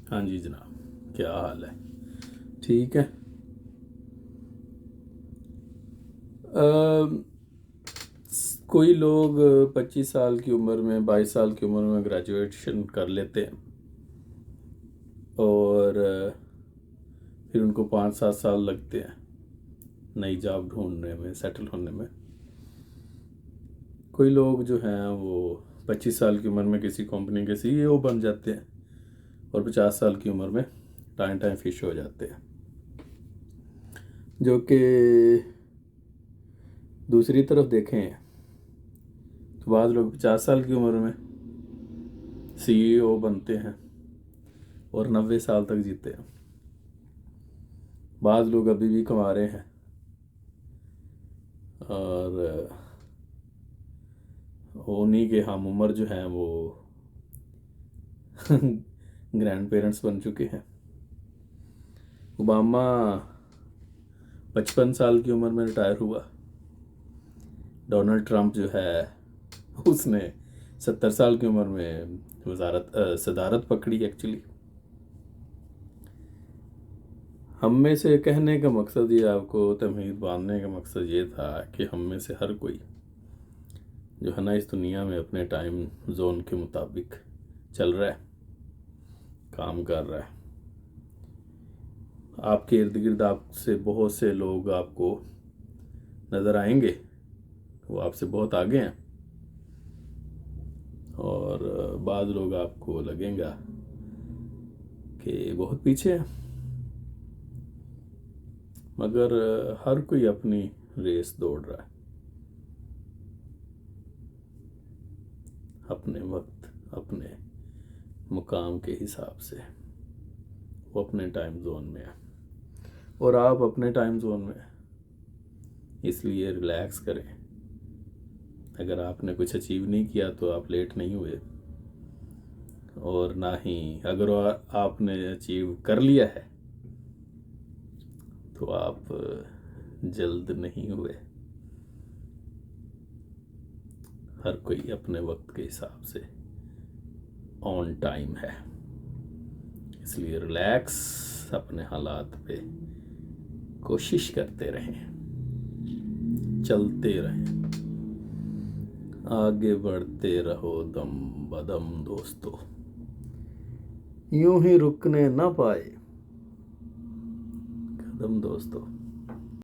हाँ जी जनाब, क्या हाल है? ठीक है। कोई लोग 25 साल की उम्र में, 22 साल की उम्र में ग्रेजुएशन कर लेते हैं और फिर उनको 5-7 साल लगते हैं नई जॉब ढूंढने में, सेटल होने में। कोई लोग जो हैं वो 25 साल की उम्र में किसी कंपनी के सीईओ बन जाते हैं और 50 साल की उम्र में टाइम टाइम फिश हो जाते हैं। जो कि दूसरी तरफ देखें तो बाद लोग 50 साल की उम्र में सीईओ बनते हैं और 90 साल तक जीते हैं। बाद लोग अभी भी कमा रहे हैं और उन्हीं के हम उम्र जो हैं वो ग्रैंड पेरेंट्स बन चुके हैं। ओबामा 55 साल की उम्र में रिटायर हुआ। डोनाल्ड ट्रंप जो है उसने 70 साल की उम्र में सदारत पकड़ी। एक्चुअली हम में से कहने का मकसद ये, आपको तमहीद बांधने का मकसद ये था कि हम में से हर कोई जो है ना इस दुनिया में अपने टाइम जोन के मुताबिक चल रहा है, काम कर रहा है। आपके इर्द गिर्द आपसे बहुत से लोग आपको नज़र आएंगे, वो आपसे बहुत आगे हैं, और बाद लोग आपको लगेगा कि बहुत पीछे हैं। मगर हर कोई अपनी रेस दौड़ रहा है, अपने वक्त, अपने मुकाम के हिसाब से। वो अपने टाइम जोन में है और आप अपने टाइम जोन में हैं। इसलिए रिलैक्स करें। अगर आपने कुछ अचीव नहीं किया तो आप लेट नहीं हुए, और ना ही अगर आपने अचीव कर लिया है तो आप जल्द नहीं हुए। हर कोई अपने वक्त के हिसाब से ऑन टाइम है। इसलिए रिलैक्स अपने हालात पे कोशिश करते रहें, चलते रहें, आगे बढ़ते रहो दम बदम दोस्तों, यूं ही रुकने ना पाए कदम दोस्तों।